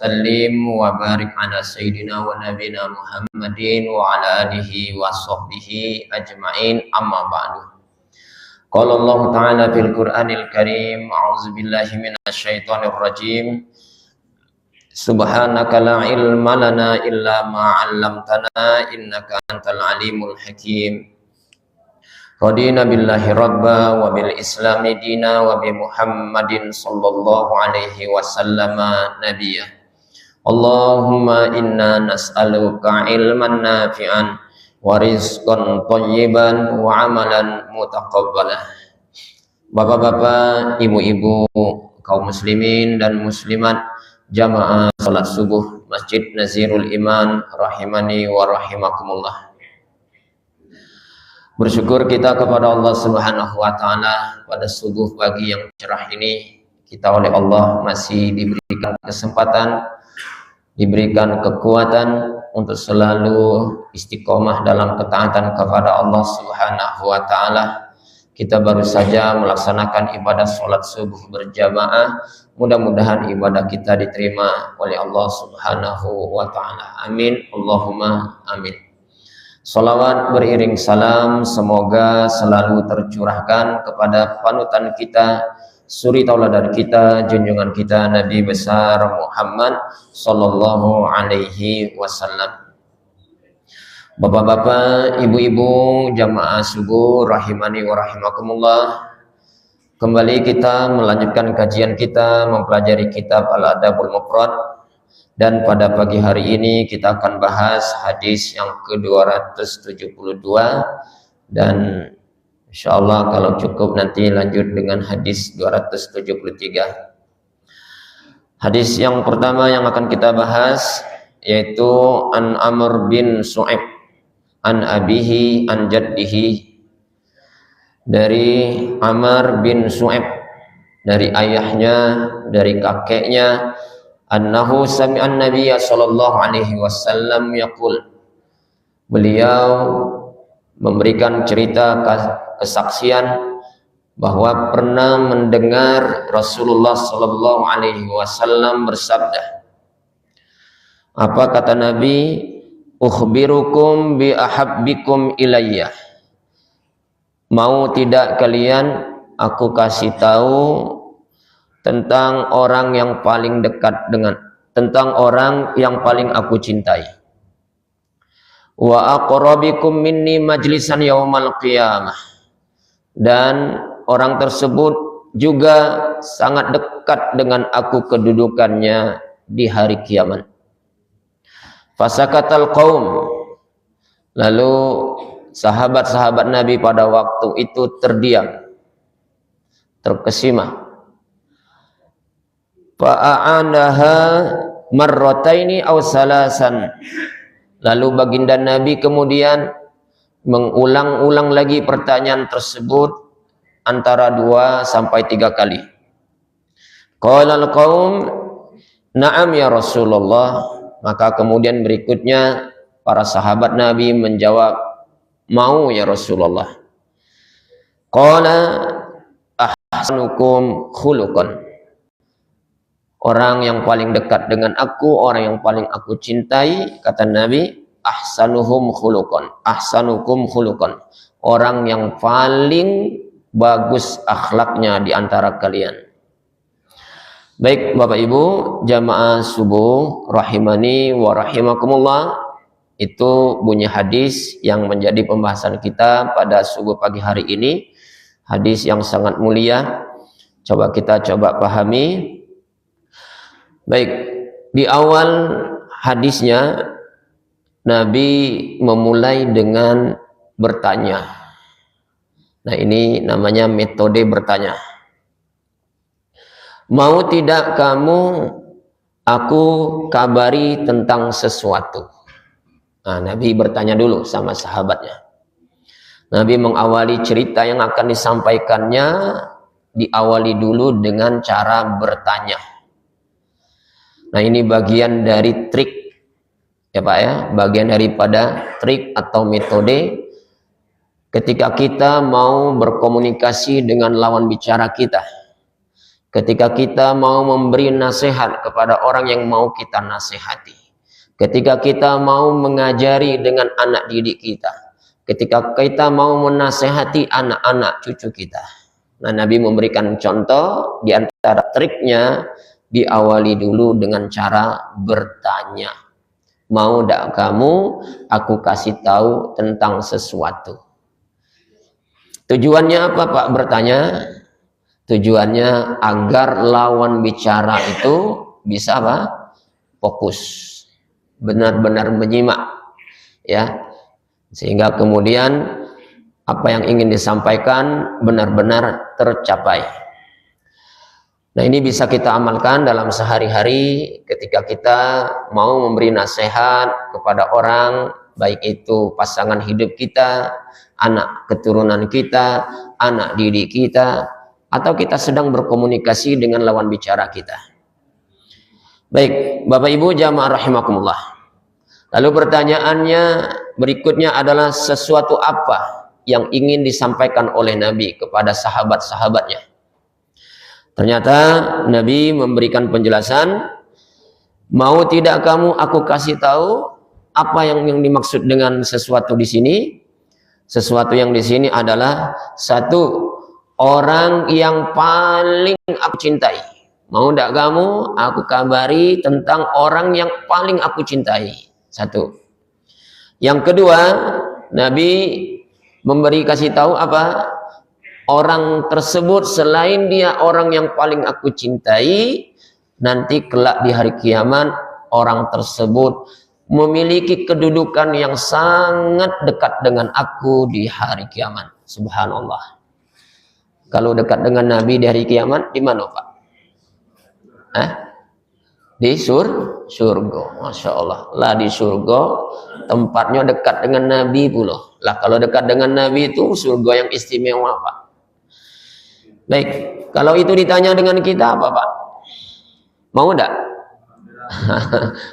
sallim wa barik ala sayyidina wa nabina Muhammadin wa ala alihi wa sahbihi ajma'in, amma ba'du. Qala Allah Ta'ala fil Qur'anil Karim, a'udzu billahi minasy syaithanir rajim. Subhanaka la ilma lana illa ma 'allamtana innaka antal alimul hakim. Radina billahi rabba wa bil islami dina wa bi Muhammadin sallallahu alaihi wasallam nabiyya. Allahumma inna nas'aluka ilman nafi'an wa rizqan thayyiban wa amalan mutaqabbalah. Bapak-bapak, ibu-ibu, kaum muslimin dan muslimat, jamaah salat subuh Masjid Nazirul Iman rahimani wa rahimakumullah. Bersyukur kita kepada Allah Subhanahu wa taala pada subuh pagi yang cerah ini, kita oleh Allah masih diberikan kesempatan, diberikan kekuatan untuk selalu istiqomah dalam ketaatan kepada Allah Subhanahu wa taala. Kita baru saja melaksanakan ibadah sholat subuh berjamaah. Mudah-mudahan ibadah kita diterima oleh Allah Subhanahu wa taala. Amin. Allahumma amin. Salawat beriring salam semoga selalu tercurahkan kepada panutan kita, suri tauladan kita, junjungan kita Nabi besar Muhammad sallallahu alaihi wasallam. Bapak-bapak, ibu-ibu, jamaah subuh rahimani wa rahimakumullah. Kembali kita melanjutkan kajian kita mempelajari kitab Al-Adabul Mufrad. Dan pada pagi hari ini kita akan bahas hadis yang ke-272, dan insyaallah kalau cukup nanti lanjut dengan hadis 273. Hadis yang pertama yang akan kita bahas yaitu an Amr bin Su'aib an abihi an jaddihi, dari Amr bin Su'aib, dari ayahnya, dari kakeknya, annahu sami'an nabiyya sallallahu alaihi wasallam yaqul, beliau memberikan cerita kesaksian bahwa pernah mendengar Rasulullah sallallahu alaihi wasallam bersabda. Apa kata Nabi? Ukhbirukum bi ahabbikum ilayya. Mau tidak kalian aku kasih tahu tentang orang yang paling dekat tentang orang yang paling aku cintai. Wa aqrabikum minni majlisan yaumal qiyamah, dan orang tersebut juga sangat dekat dengan aku kedudukannya di hari kiamat. Fasakatal qaum, lalu sahabat-sahabat Nabi pada waktu itu terdiam, terkesima. Fa'anaha marrataini aw salasan, lalu baginda Nabi kemudian mengulang-ulang lagi pertanyaan tersebut antara 2 sampai 3 kali. Qala al-qaum na'am ya Rasulullah, maka kemudian berikutnya para sahabat Nabi menjawab, mau ya Rasulullah. Qala ahsanukum khuluqan, orang yang paling dekat dengan aku, orang yang paling aku cintai, kata Nabi, ahsanuhum khuluqan, ahsanukum khuluqan, orang yang paling bagus akhlaknya di antara kalian. Baik Bapak Ibu, jamaah subuh rahimani wa rahimakumullah, itu bunyi hadis yang menjadi pembahasan kita pada subuh pagi hari ini. Hadis yang sangat mulia, coba kita pahami. Baik, di awal hadisnya Nabi memulai dengan bertanya. Nah, ini namanya metode bertanya. Mau tidak kamu aku kabari tentang sesuatu? Nah, Nabi bertanya dulu sama sahabatnya. Nabi mengawali cerita yang akan disampaikannya, diawali dulu dengan cara bertanya. Nah, ini bagian dari trik, ya Pak ya, bagian daripada trik atau metode ketika kita mau berkomunikasi dengan lawan bicara kita. ketika kita mau memberi nasihat kepada orang yang mau kita nasihati, ketika kita mau mengajari dengan anak didik kita, ketika kita mau menasehati anak-anak cucu kita. Nah, Nabi memberikan contoh, di antara triknya diawali dulu dengan cara bertanya. Mau tak kamu aku kasih tahu tentang sesuatu? Tujuannya apa Pak bertanya? Tujuannya agar lawan bicara itu bisa apa? Fokus, benar-benar menyimak, ya, sehingga kemudian apa yang ingin disampaikan benar-benar tercapai. Nah, ini bisa kita amalkan dalam sehari-hari ketika kita mau memberi nasihat kepada orang, baik itu pasangan hidup kita, anak keturunan kita, anak didik kita, atau kita sedang berkomunikasi dengan lawan bicara kita. Baik, Bapak Ibu jamaah rahimakumullah. Lalu pertanyaannya berikutnya adalah sesuatu apa yang ingin disampaikan oleh Nabi kepada sahabat-sahabatnya. Ternyata Nabi memberikan penjelasan, mau tidak kamu aku kasih tahu apa yang dimaksud dengan sesuatu di sini? Sesuatu yang di sini adalah satu, orang yang paling aku cintai. Mau tidak kamu aku kabari tentang orang yang paling aku cintai? Satu. Yang kedua, Nabi kasih tahu apa? Orang tersebut selain dia orang yang paling aku cintai, nanti kelak di hari kiamat orang tersebut memiliki kedudukan yang sangat dekat dengan aku di hari kiamat. Subhanallah. Kalau dekat dengan Nabi di hari kiamat, di mana Pak? Di surga. Masya Allah. Lah di surga tempatnya dekat dengan Nabi pula. Lah kalau dekat dengan Nabi itu surga yang istimewa Pak. Baik, kalau itu ditanya dengan kita apa Pak? Mau enggak?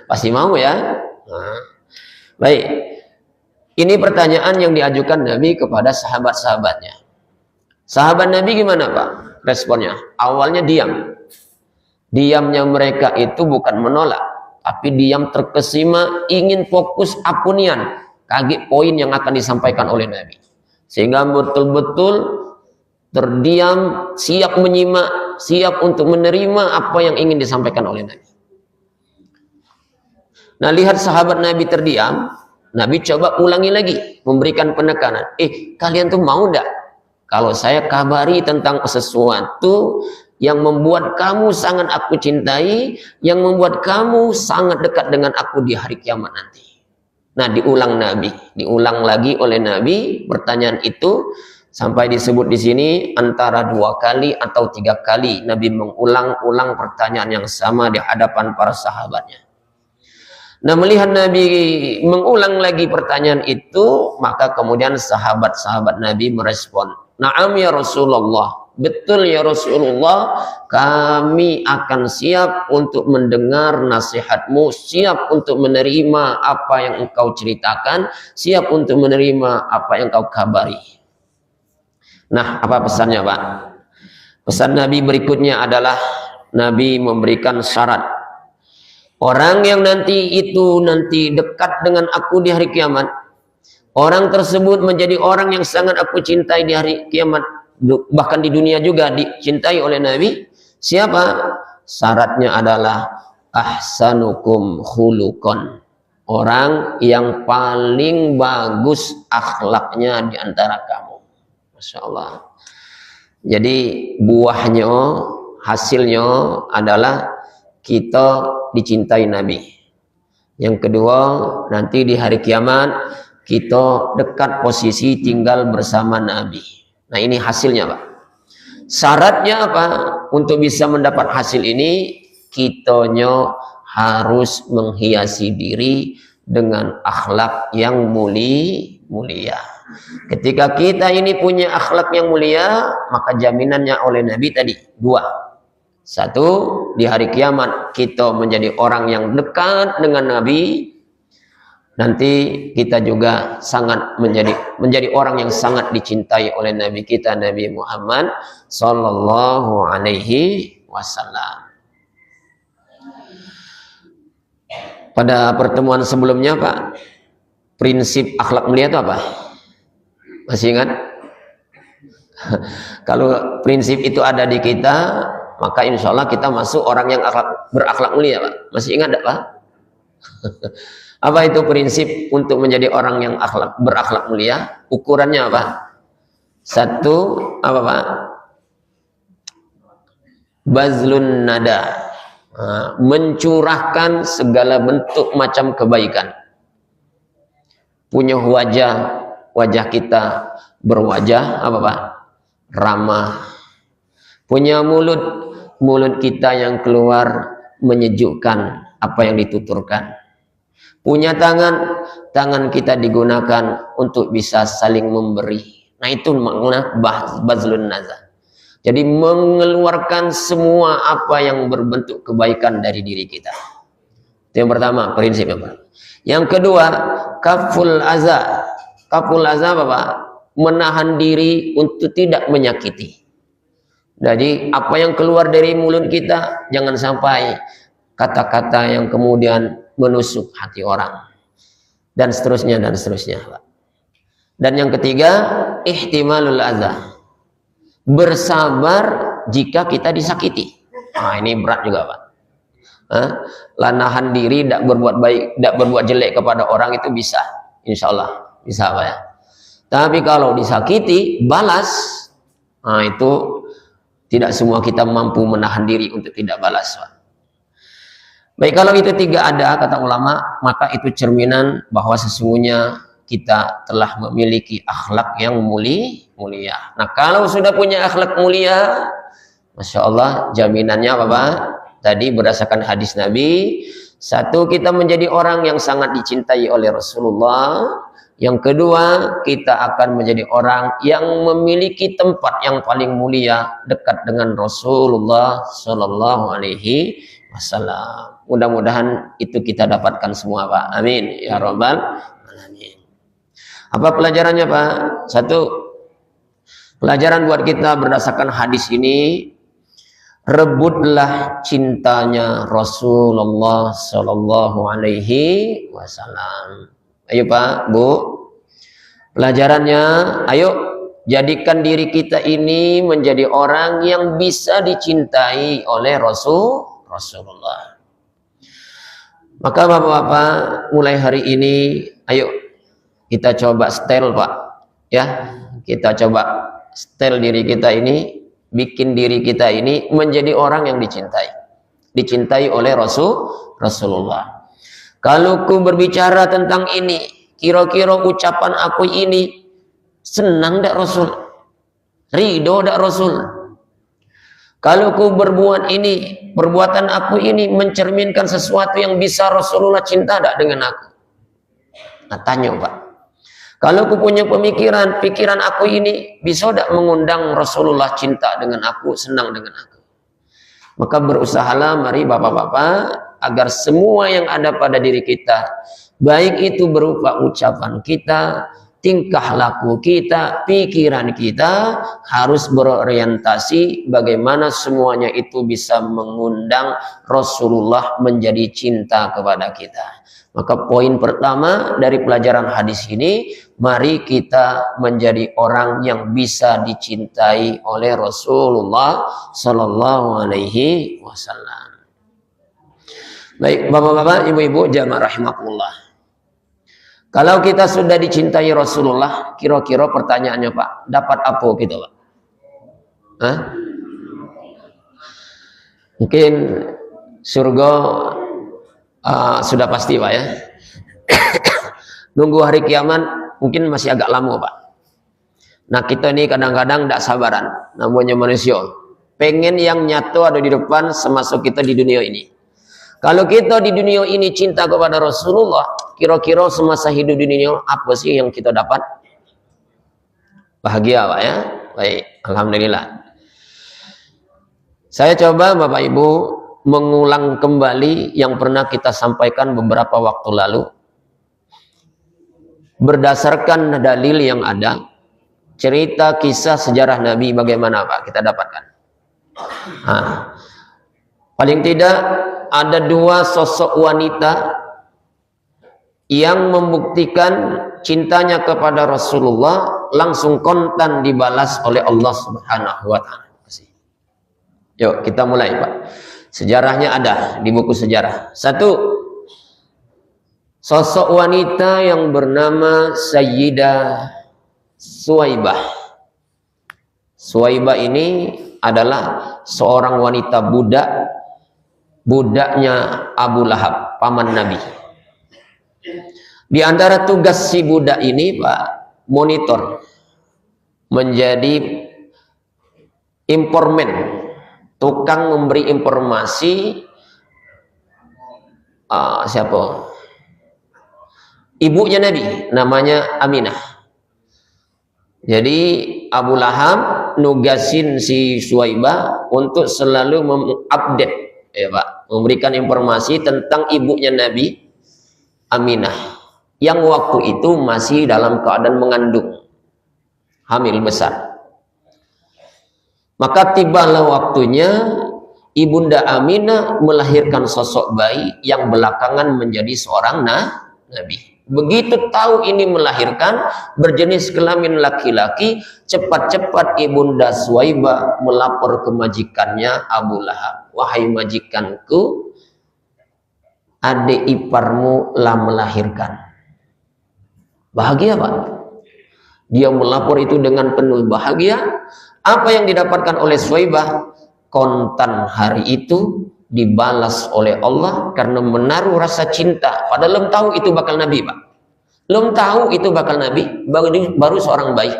Pasti mau ya. Baik, ini pertanyaan yang diajukan Nabi kepada sahabat-sahabatnya. Sahabat Nabi gimana Pak responnya? Awalnya diam. Diamnya mereka itu bukan menolak, tapi diam terkesima, ingin fokus apunian, kaget poin yang akan disampaikan oleh Nabi. Sehingga betul-betul terdiam, siap menyimak, siap untuk menerima apa yang ingin disampaikan oleh Nabi. Nah, lihat sahabat Nabi terdiam, Nabi coba ulangi lagi, memberikan penekanan. Kalian tuh mau enggak kalau saya kabari tentang sesuatu yang membuat kamu sangat aku cintai, yang membuat kamu sangat dekat dengan aku di hari kiamat nanti? Nah, diulang lagi oleh Nabi pertanyaan itu, sampai disebut di sini antara 2 kali atau 3 kali Nabi mengulang-ulang pertanyaan yang sama di hadapan para sahabatnya. Nah, melihat Nabi mengulang lagi pertanyaan itu, maka kemudian sahabat-sahabat Nabi merespon, "Na'am ya Rasulullah, betul ya Rasulullah, kami akan siap untuk mendengar nasihatmu, siap untuk menerima apa yang engkau ceritakan, siap untuk menerima apa yang engkau kabari." Nah, apa pesannya Pak? Pesan Nabi berikutnya adalah Nabi memberikan syarat. Orang yang nanti dekat dengan aku di hari kiamat, orang tersebut menjadi orang yang sangat aku cintai di hari kiamat, bahkan di dunia juga dicintai oleh Nabi. Siapa? Syaratnya adalah ahsanukum khuluqan. Orang yang paling bagus akhlaknya di antara kamu. Masya Allah. Jadi buahnya, hasilnya adalah kita dicintai Nabi. Yang kedua, nanti di hari kiamat kita dekat posisi tinggal bersama Nabi. Nah, ini hasilnya Pak. Syaratnya apa? Untuk bisa mendapat hasil ini, kitanya harus menghiasi diri dengan akhlak yang mulia. Ketika kita ini punya akhlak yang mulia, maka jaminannya oleh Nabi tadi 2. 1, di hari kiamat kita menjadi orang yang dekat dengan Nabi. Nanti kita juga sangat menjadi orang yang sangat dicintai oleh Nabi kita, Nabi Muhammad sallallahu alaihi wasallam. Pada pertemuan sebelumnya Pak, prinsip akhlak mulia itu apa? Masih ingat? Kalau prinsip itu ada di kita, maka insya Allah kita masuk orang yang berakhlak mulia Pak. Masih ingat tidak Pak? Apa itu prinsip untuk menjadi orang yang berakhlak mulia? Ukurannya apa? Satu, apa Pak? Bazlun nada, mencurahkan segala bentuk macam kebaikan. Punya wajah kita berwajah apa Pak? Ramah. Punya mulut kita yang keluar menyejukkan apa yang dituturkan. Punya tangan kita digunakan untuk bisa saling memberi. Nah itu makna bazlun nazar. Jadi mengeluarkan semua apa yang berbentuk kebaikan dari diri kita. Itu yang pertama, prinsipnya Pak. Yang kedua, kaful aza. Kaful aza apa Pak? Menahan diri untuk tidak menyakiti. Jadi apa yang keluar dari mulut kita jangan sampai kata-kata yang kemudian menusuk hati orang, dan seterusnya Pak. Dan yang ketiga, ihtimalul adza, bersabar jika kita disakiti. Nah ini berat juga Pak. Nahan diri, tidak berbuat baik, tidak berbuat jelek kepada orang itu bisa, insya Allah bisa Pak ya. Tapi kalau disakiti balas, nah itu tidak semua kita mampu menahan diri untuk tidak balas Pak. Baik, kalau itu tiga ada, kata ulama, maka itu cerminan bahwa sesungguhnya kita telah memiliki akhlak yang mulia. Nah, kalau sudah punya akhlak mulia, Masya Allah, jaminannya apa Pak? Tadi berdasarkan hadis Nabi, satu, kita menjadi orang yang sangat dicintai oleh Rasulullah. Yang kedua, kita akan menjadi orang yang memiliki tempat yang paling mulia dekat dengan Rasulullah Shallallahu Alaihi Wasallam. Mudah-mudahan itu kita dapatkan semua Pak. Amin ya Rabbal Alamin. Apa pelajarannya Pak? Satu, pelajaran buat kita berdasarkan hadis ini, rebutlah cintanya Rasulullah Shallallahu Alaihi Wasallam. Ayo Pak, Bu, pelajarannya, ayo jadikan diri kita ini menjadi orang yang bisa dicintai oleh Rasulullah. Maka Bapak-bapak, mulai hari ini, ayo kita coba setel Pak, ya, kita coba setel diri kita ini, bikin diri kita ini menjadi orang yang dicintai oleh Rasulullah. Kalau ku berbicara tentang ini, kira-kira ucapan aku ini senang tak Rasul? Ridho tak Rasul? Kalau ku berbuat ini, perbuatan aku ini mencerminkan sesuatu yang bisa Rasulullah cinta tak dengan aku? Nah, tanya Pak. Kalau ku punya pikiran aku ini bisa tak mengundang Rasulullah cinta dengan aku, senang dengan aku? Maka berusahalah mari Bapak-bapak agar semua yang ada pada diri kita, baik itu berupa ucapan kita, tingkah laku kita, pikiran kita, harus berorientasi bagaimana semuanya itu bisa mengundang Rasulullah menjadi cinta kepada kita. Maka poin pertama dari pelajaran hadis ini, mari kita menjadi orang yang bisa dicintai oleh Rasulullah Sallallahu Alaihi Wasallam. Baik, Bapak-bapak, Ibu-ibu, jamaah rahimakumullah. Kalau kita sudah dicintai Rasulullah, kira-kira pertanyaannya Pak, dapat apa gitu Pak? Hah? Mungkin surga sudah pasti Pak ya. Nunggu hari kiamat mungkin masih agak lama Pak. Nah kita ini kadang-kadang tidak sabaran, namanya manusia. Pengen yang nyata ada di depan semasuk kita di dunia ini. Kalau kita di dunia ini cinta kepada Rasulullah, kira-kira semasa hidup di dunia apa sih yang kita dapat? Bahagia Pak ya. Baik, alhamdulillah. Saya coba Bapak Ibu mengulang kembali yang pernah kita sampaikan beberapa waktu lalu. Berdasarkan dalil yang ada, cerita kisah sejarah Nabi bagaimana Pak kita dapatkan. Nah, Paling tidak ada dua sosok wanita yang membuktikan cintanya kepada Rasulullah langsung kontan dibalas oleh Allah Subhanahu wa taala. Yuk kita mulai, Pak. Sejarahnya ada di buku sejarah. Satu, sosok wanita yang bernama Sayyidah Suwaibah. Suwaibah ini adalah seorang wanita budaknya Abu Lahab, paman Nabi. Di antara tugas si budak ini, Pak, monitor, menjadi informan, tukang memberi informasi. Siapa? Ibunya Nabi, namanya Aminah. Jadi Abu Lahab nugasin si Suwaibah untuk selalu mengupdate, ya Pak, memberikan informasi tentang ibunya Nabi, Aminah, yang waktu itu masih dalam keadaan mengandung, hamil besar. Maka tibalah waktunya Ibunda Aminah melahirkan sosok bayi yang belakangan menjadi seorang nabi. Begitu tahu ini melahirkan berjenis kelamin laki-laki, cepat-cepat Ibunda Suwaibah melapor ke majikannya Abu Lahab. Wahai majikanku, adik iparmu lah melahirkan. Bahagia, Pak. Dia melapor itu dengan penuh bahagia. Apa yang didapatkan oleh Suwaibah? Kontan hari itu dibalas oleh Allah karena menaruh rasa cinta. Padahal belum tahu itu bakal Nabi, Pak. Belum tahu itu bakal Nabi, baru seorang bayi.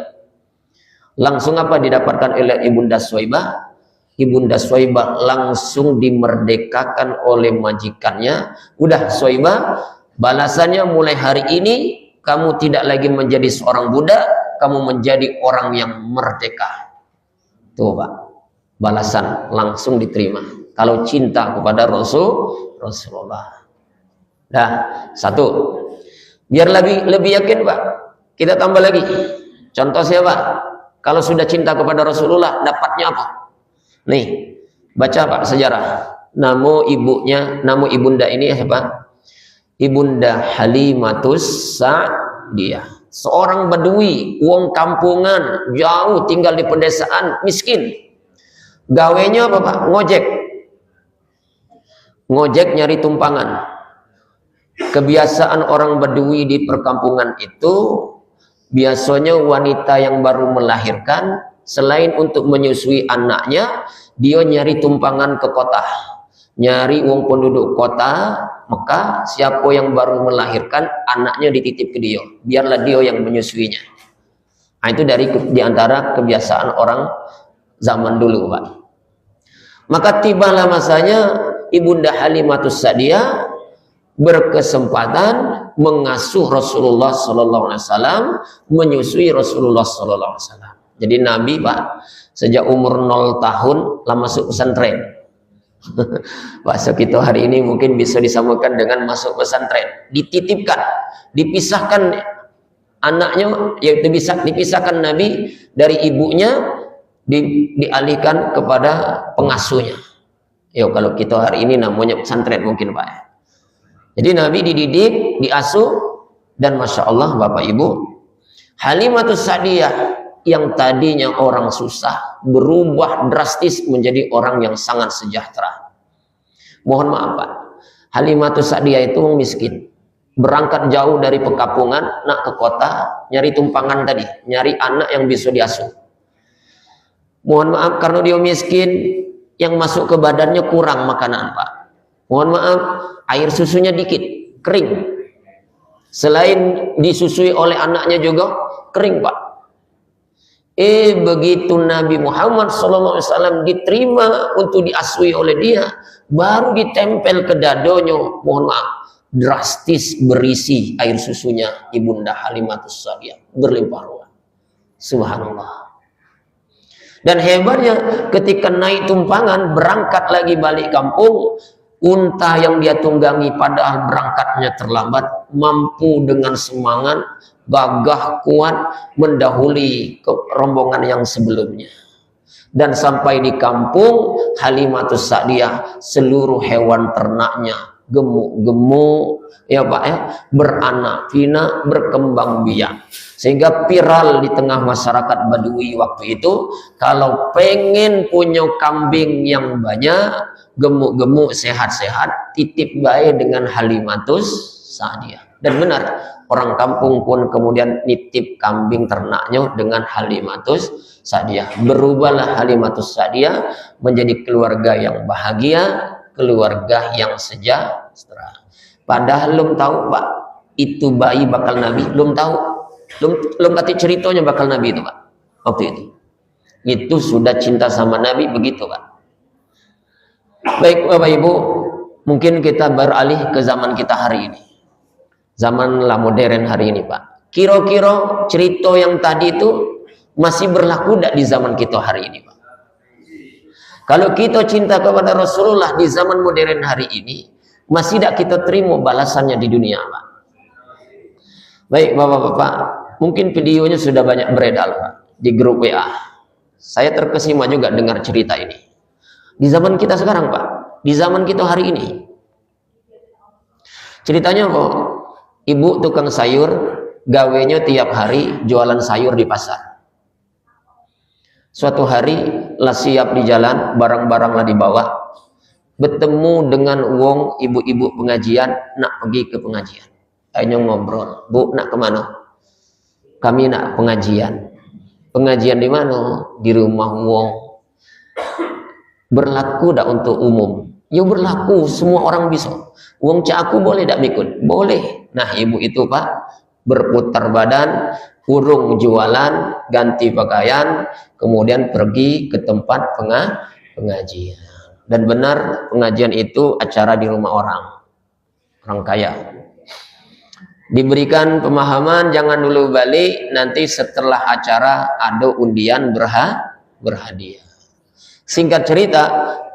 Langsung apa didapatkan oleh Ibunda Suwaibah? Ibunda Suwaibah langsung dimerdekakan oleh majikannya. Udah Suwaibah, balasannya mulai hari ini kamu tidak lagi menjadi seorang budak, kamu menjadi orang yang merdeka. Tuh, Pak, balasan langsung diterima kalau cinta kepada Rasulullah. Nah, satu, biar lebih yakin, Pak, kita tambah lagi. Contoh siapa? Kalau sudah cinta kepada Rasulullah, dapatnya apa? Nih, baca, Pak, sejarah. Nama ibunda ini siapa? Ibunda Halimatus Sa'diyah. Seorang badui, wong kampungan, jauh tinggal di pedesaan, miskin. Gawenya apa, Pak? Ngojek. Ngojek nyari tumpangan. Kebiasaan orang badui di perkampungan itu, biasanya wanita yang baru melahirkan, selain untuk menyusui anaknya, dia nyari tumpangan ke kota. Nyari wong penduduk kota Mekah, siapa yang baru melahirkan, anaknya dititip ke dia, biarlah dia yang menyusuinya. Nah, itu di antara kebiasaan orang zaman dulu, Pak. Maka tibalah masanya Ibunda Halimatus Sa'diyah berkesempatan mengasuh Rasulullah Sallallahu Alaihi Wasallam, menyusui Rasulullah Sallallahu Alaihi Wasallam. Jadi Nabi, Pak, sejak umur 0 tahun lah masuk pesantren. Bahasa kita hari ini mungkin bisa disamakan dengan masuk pesantren. Dititipkan, dipisahkan anaknya, yaitu bisa dipisahkan Nabi dari ibunya, dialihkan kepada pengasuhnya. Yo, kalau kita hari ini namanya pesantren mungkin, Pak. Jadi Nabi dididik, diasuh, dan Masya Allah, Bapak Ibu, Halimatus Sa'diyah yang tadinya orang susah berubah drastis menjadi orang yang sangat sejahtera. Mohon maaf, Pak, Halimatus Sa'diyah itu miskin, berangkat jauh dari perkampungan nak ke kota, nyari tumpangan tadi, nyari anak yang bisa diasuh. Mohon maaf, karena dia miskin, yang masuk ke badannya kurang makanan, Pak. Mohon maaf, air susunya dikit, kering. Selain disusui oleh anaknya juga kering, Pak. Begitu Nabi Muhammad SAW diterima untuk diasui oleh dia, baru ditempel ke dadonya, mohon maaf, drastis berisi air susunya Ibunda Halimatus Sa'diyah, berlimpah ruah. Subhanallah. Dan hebatnya ketika naik tumpangan, berangkat lagi balik kampung, unta yang dia tunggangi padahal berangkatnya terlambat, mampu dengan semangat, gagah kuat mendahului ke rombongan yang sebelumnya. Dan sampai di kampung Halimatus Sa'diyah, seluruh hewan ternaknya gemuk-gemuk, ya Pak ya, beranak pinak, berkembang biak, sehingga viral di tengah masyarakat Badui waktu itu, kalau pengen punya kambing yang banyak, gemuk-gemuk, sehat-sehat, titip baik dengan Halimatus Sa'diyah. Dan benar, orang kampung pun kemudian nitip kambing ternaknya dengan Halimatus Sa'diyah. Berubahlah Halimatus Sa'diyah menjadi keluarga yang bahagia, keluarga yang sejahtera. Padahal belum tahu Pak, itu bayi bakal Nabi, belum tahu, belum kati ceritanya bakal Nabi itu Pak. Waktu itu sudah cinta sama Nabi begitu Pak. Baik Bapak Ibu, mungkin kita beralih ke zaman kita hari ini, zaman modern hari ini Pak. Kira-kira cerita yang tadi itu masih berlaku tidak di zaman kita hari ini Pak? Kalau kita cinta kepada Rasulullah di zaman modern hari ini, masih tidak kita terima balasannya di dunia Pak? Baik Bapak-Bapak, mungkin videonya sudah banyak beredar Pak di grup WA. Saya terkesima juga dengar cerita ini. Di zaman kita sekarang Pak, di zaman kita hari ini. Ceritanya kok, ibu tukang sayur, gawenya tiap hari jualan sayur di pasar. Suatu hari lah siap di jalan, barang-barang lah dibawa, bertemu dengan wong ibu-ibu pengajian, nak pergi ke pengajian. Ayo ngobrol, Bu, nak kemana? Kami nak pengajian. Pengajian di mana? Di rumah wong. Berlaku dak untuk umum? Ya berlaku, semua orang bisa. Wong cak aku boleh dak ikut? Boleh. Nah ibu itu Pak, berputar badan, urung jualan, ganti pakaian, kemudian pergi ke tempat pengajian. Dan benar pengajian itu acara di rumah orang kaya. Diberikan pemahaman, jangan dulu balik, nanti setelah acara ada undian berhadiah. Singkat cerita,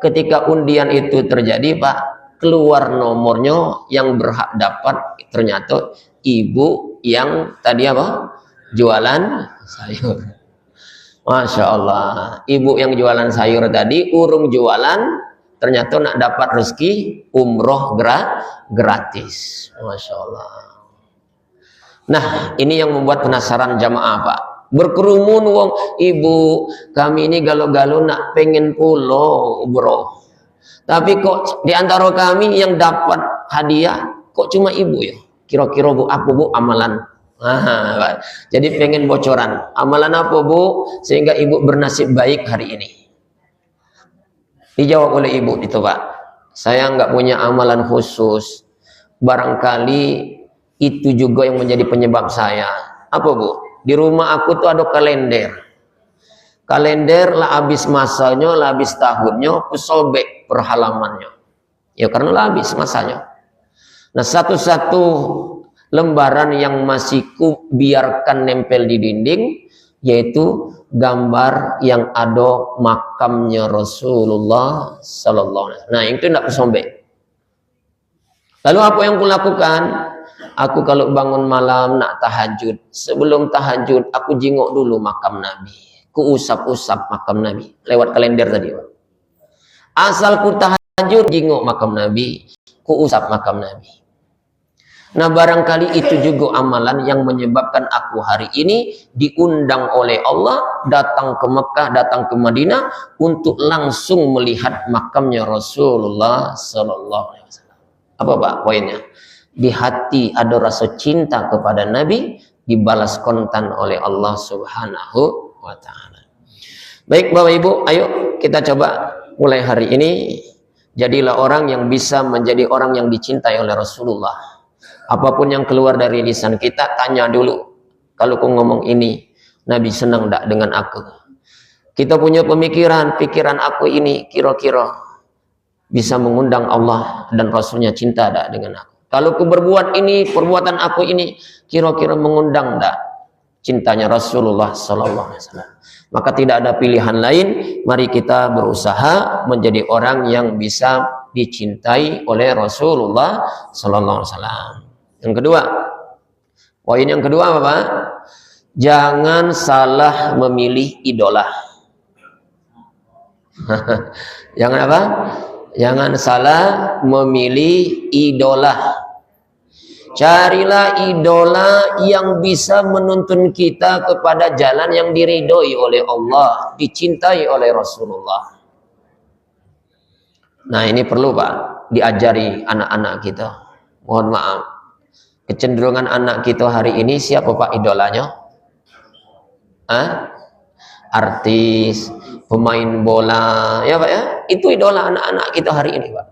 ketika undian itu terjadi Pak, keluar nomornya, yang berhak dapat ternyata ibu yang tadi apa? Jualan sayur. Masya Allah, ibu yang jualan sayur tadi urung jualan, ternyata nak dapat rezeki umroh gratis. Masya Allah. Nah ini yang membuat penasaran jamaah Pak. Berkerumun wong, ibu kami ini galau-galau nak pengen pulau bro, tapi kok diantara kami yang dapat hadiah kok cuma ibu ya. Kira-kira Bu, apa Bu amalan? Jadi pengen bocoran amalan apa Bu sehingga ibu bernasib baik hari ini? Dijawab oleh ibu itu Pak, saya nggak punya amalan khusus, barangkali itu juga yang menjadi penyebab saya. Apa Bu? Di rumah aku tuh ada kalender lah habis masanya, lah habis tahunnya, aku sobek per halamannya ya karena lah habis masanya. Nah satu-satu lembaran yang masih ku biarkan nempel di dinding, yaitu gambar yang ada makamnya Rasulullah Sallallahu Alaihi Wasallam. Nah itu tidak kusobek. Lalu apa yang kulakukan? Aku kalau bangun malam nak tahajud, sebelum tahajud aku jingok dulu makam Nabi, ku usap-usap makam Nabi lewat kalender tadi Pak. Asal ku tahajud jingok makam Nabi, ku usap makam Nabi. Nah barangkali itu juga amalan yang menyebabkan aku hari ini diundang oleh Allah datang ke Mekah, datang ke Madinah untuk langsung melihat makamnya Rasulullah Sallallahu Alaihi Wasallam. Apa Pak poinnya? Di hati ada rasa cinta kepada Nabi, dibalas kontan oleh Allah Subhanahu wa Ta'ala. Baik Bapak Ibu, ayo kita coba mulai hari ini jadilah orang yang bisa menjadi orang yang dicintai oleh Rasulullah. Apapun yang keluar dari lisan kita, tanya dulu, kalau kau ngomong ini Nabi senang tidak dengan aku? Kita punya pikiran aku ini kira-kira bisa mengundang Allah dan Rasulnya cinta tidak dengan aku? Kalau aku berbuat ini, perbuatan aku ini kira-kira mengundang tidak cintanya Rasulullah Sallallahu Alaihi Wasallam? Maka tidak ada pilihan lain, mari kita berusaha menjadi orang yang bisa dicintai oleh Rasulullah Sallallahu Alaihi Wasallam. Yang kedua, poin yang kedua Bapak, jangan salah memilih idola. Jangan apa? Jangan salah memilih idola. Carilah idola yang bisa menuntun kita kepada jalan yang diridhoi oleh Allah, dicintai oleh Rasulullah. Nah, ini perlu Pak, diajari anak-anak kita. Mohon maaf, kecenderungan anak kita hari ini siapa Pak idolanya? Artis, pemain bola, ya Pak ya? Itu idola anak-anak kita hari ini Pak.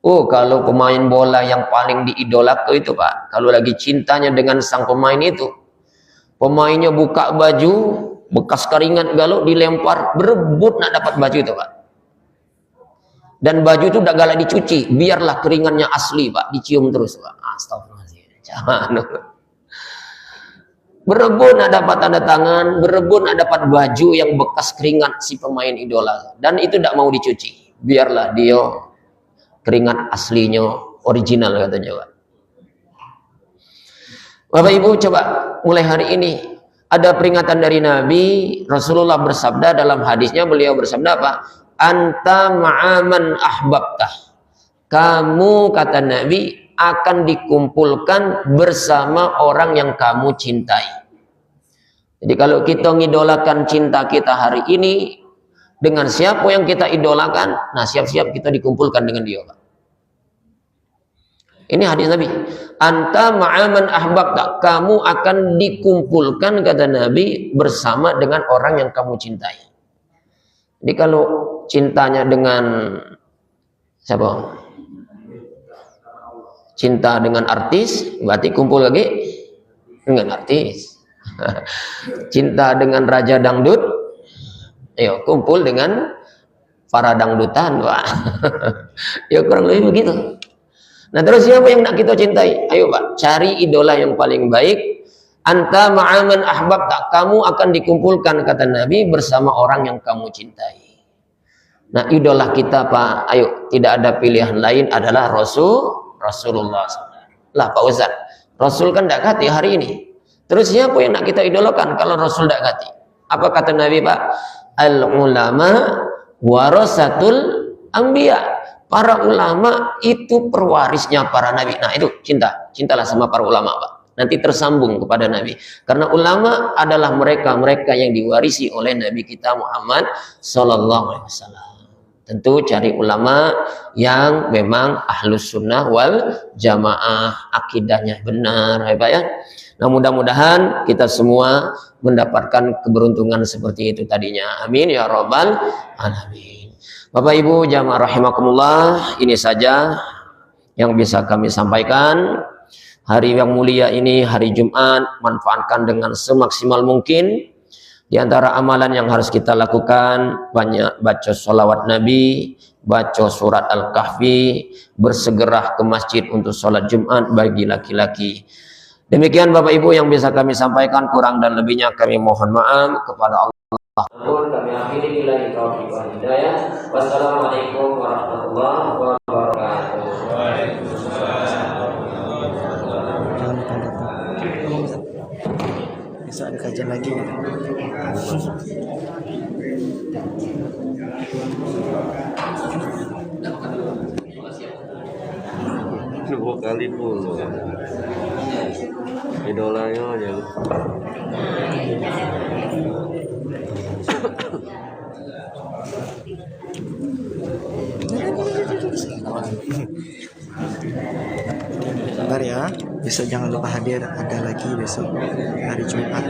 Oh, kalau pemain bola yang paling diidolakan itu Pak, kalau lagi cintanya dengan sang pemain itu, pemainnya buka baju, bekas keringat galau dilempar, berebut nak dapat baju itu Pak. Dan baju itu udah galak dicuci, biarlah keringatnya asli Pak, dicium terus Pak. Astagfirullahaladzim. Jangan. Berebut nak dapat tanda tangan, berebut nak dapat baju yang bekas keringat si pemain idola. Dan itu tidak mau dicuci, biarlah dia keringat aslinya, original katanya Pak. Bapak Ibu coba mulai hari ini ada peringatan dari Nabi. Rasulullah bersabda dalam hadisnya, beliau bersabda apa? Anta ma'aman ahbabtah. Kamu kata Nabi akan dikumpulkan bersama orang yang kamu cintai. Jadi kalau kita ngidolakan cinta kita hari ini dengan siapa yang kita idolakan, nah siap-siap kita dikumpulkan dengan dia Pak. Ini hadis Nabi. Anta ma'aman ahbabta. Kamu akan dikumpulkan kata Nabi bersama dengan orang yang kamu cintai. Jadi kalau cintanya dengan siapa? Cinta dengan artis, berarti kumpul lagi dengan artis. Cinta dengan raja dangdut, ayo kumpul dengan para dangdutan Pak. Ya kurang lebih begitu. Nah terus siapa yang nak kita cintai? Ayo Pak, cari idola yang paling baik. Anta ma'aman ahbabta. Kamu akan dikumpulkan kata Nabi bersama orang yang kamu cintai. Nah idola kita Pak, ayo tidak ada pilihan lain adalah Rasulullah. Lah Pak Ustaz, Rasul kan tidak kati hari ini. Terus siapa yang nak kita idolakan kalau Rasul tidak kati? Apa kata Nabi Pak? Al ulama warasatul anbiya. Para ulama itu perwarisnya para nabi. Nah itu cintalah sama para ulama Pak. Nanti tersambung kepada Nabi. Karena ulama adalah mereka yang diwarisi oleh Nabi kita Muhammad Sallallahu Alaihi Wasallam. Tentu cari ulama yang memang ahlus sunnah wal jamaah, akidahnya benar, ya Pak ya. Nah mudah-mudahan kita semua mendapatkan keberuntungan seperti itu tadinya. Amin ya rabbal alamin. Bapak Ibu jamaah rahimakumullah, ini saja yang bisa kami sampaikan. Hari yang mulia ini, hari Jumat, manfaatkan dengan semaksimal mungkin. Di antara amalan yang harus kita lakukan, banyak baca sholawat Nabi, baca surat Al-Kahfi, bersegera ke masjid untuk sholat Jumat bagi laki-laki. Demikian Bapak Ibu yang bisa kami sampaikan, kurang dan lebihnya kami mohon maaf kepada Allah. Kami akhiri billahi taufiq wal hidayah. Wassalamualaikum warahmatullahi wabarakatuh. Besok ada kajian lagi. Dua kali puluh idolanya aja. Sabar ya, besok jangan lupa hadir, ada lagi besok hari Jumat.